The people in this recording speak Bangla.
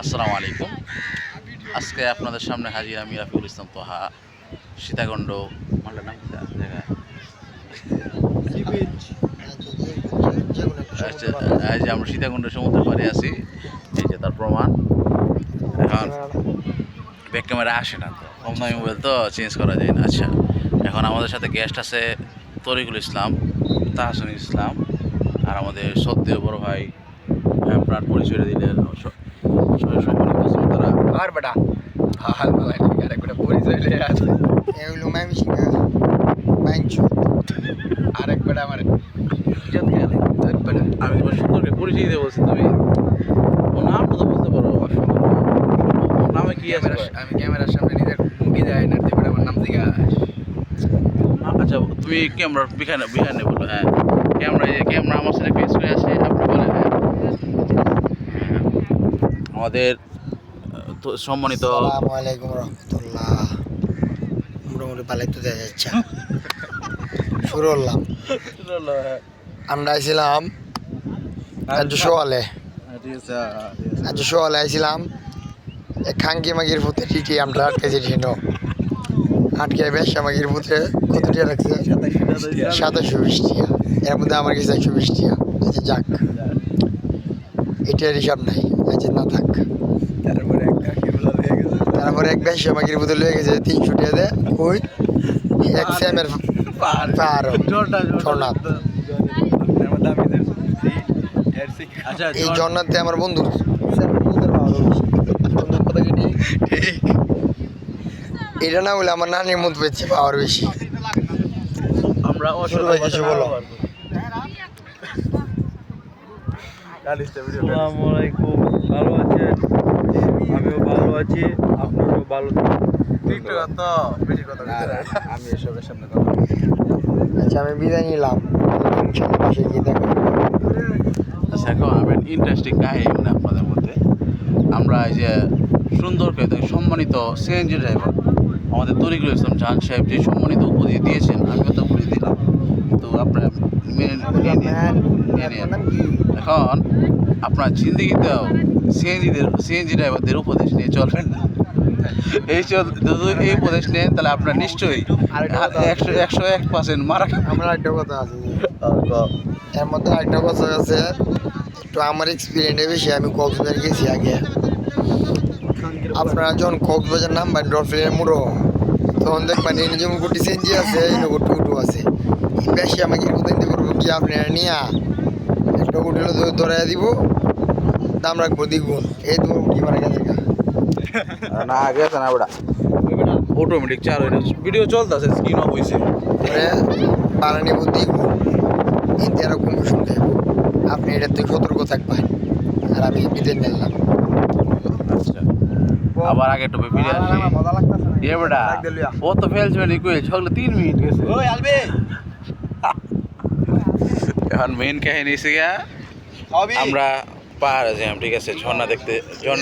আসসালামু আলাইকুম। আজকে আপনাদের সামনে হাজির আমি রাফিকুল ইসলাম তোহা, সীতাকুণ্ড মালটার নাম কি জায়গা, এই যে আমরা সীতাকুণ্ড সমুদ্রের পাড়ে আছি। এই যে তার প্রমাণ। এখন ব্যাক ক্যামেরা আসে না, তো কম দামি মোবাইল তো চেঞ্জ করা যায় না। আচ্ছা, এখন আমাদের সাথে গেস্ট আছে তরিকুল ইসলাম, তাহসিন ইসলাম, আর আমাদের সত্যি বড় ভাই। আপনার পরিচয় দিলেন সম্মানিত শ্রোতারা। আর বেটা ভাল ভালাই আর একটা পরিচয় লয়ে আছে এগুলো আমি শিখা বাইঞ্চ আরেক বেটা আমার ইজ্জত গেলে বেটা আমি তোমার সুন্দরকে পরিচয় দিয়ে বলছি, তুমি ওর নামটা তো বলতে পারো। ওর নামে কি আছে? আমি ক্যামেরার সামনে নিজের মুখে যাই না বেটা আমার নাম দিকে আচ্ছা, তুমি ক্যামেরার বিখানে বলো। হ্যাঁ, ক্যামেরা আমার সাথে ফেস হয়ে আছে, আপনি বলেন। আমাদের সম্মানিত আসসালামু আলাইকুম রাহমাতুল্লাহ। মোটামুটি পালাইতে দেখা যাচ্ছে শুরু করলাম। আমরা আইছিলাম আজ সোয়ালে আইছিলাম খাঙ্কি মাগির পুতে টিটি আমরা আটকেছি টিনো আটকে বেশ মাগির পুতে কত টিয়া রাখছে 2720 টিয়া, এর মধ্যে আমার কাছে 120 টিয়া। আচ্ছা যাক, এটার হিসাব নাই। আচ্ছা না থাক, তারপরে এক বেশ মাগির পুতে লয়ে গেছে 300 টিয়া দে ওই এক সেমের পার ঝর্ণাত। এই ঝর্ণাতে আমার বন্ধু এটা না বলে আমার নানির মত পেয়েছে পাওয়ার বেশি। আমরা কিছু বলো। আসসালামু আলাইকুম, ভালো আছেন? আমিও ভালো আছি, আপনারাও ভালো আমি এসবের সামনে কথা। আচ্ছা, আমি বিদায় নিলাম, পাশে গিয়ে দেখা। আচ্ছা, এখন আমি ইন্টারেস্টিং কাহিনী আপনাদের মধ্যে। আমরা এই যে সুন্দরকে সম্মানিত সিএনজি ড্রাইভার আমাদের তরিকুল ইসলাম জাহান সাহেব যে সম্মানিত উপাধি দিয়েছেন, আমিও তো উপাধি দিলাম, কিন্তু আপনারা নিয়ে নিন। এখন আপনার জিন্দিগিতেও সিএনজি ড্রাইভারদের উপদেশ নিয়ে চলবেন না। এই উপদেশ নেন, তাহলে আপনার নিশ্চয়ই 101% মারা। আমার একটা কথা আছে, এর মধ্যে একটা কথা আছে, একটু আমার এক্সপিরিয়েন্সে বেশি। আমি কক্সবাজার গেছি আগে। আপনারা যখন কক্সবাজার নামবেন ডলফিনের মুড়ো, তখন দেখবেন এই যেমন গুটি সেঞ্জি আছে, এই টুটু আছে। বেশি আমাকে কোথায় করবো কি আপনারা নিয়ে একটা গুটি ধরে দিব, দাম রাখবো দ্বিগুণ। এই তো কি মারা গেছে না গেছে না বেটা, অটোমেটিক চালু ভিডিও চলতেছে, স্ক্রিন অফ হয়েছে, বাড়া নিব দ্বিগুণ। কিন্তু এরকম শুনতে আপনি এটার থেকে সতর্ক থাকবেন। আর আমি বিদেশ নিলাম। আচ্ছা, আবার আগে একটু ফিরে আসি। এ বেটা, ও তো ফেলছে ছগলে 3 মিনিট গেছে। এখন মেইন কাহিনী এসে গিয়া আমরা পাহাড়ে যাই, ঠিক আছে, ঝর্ণা দেখতে যাই।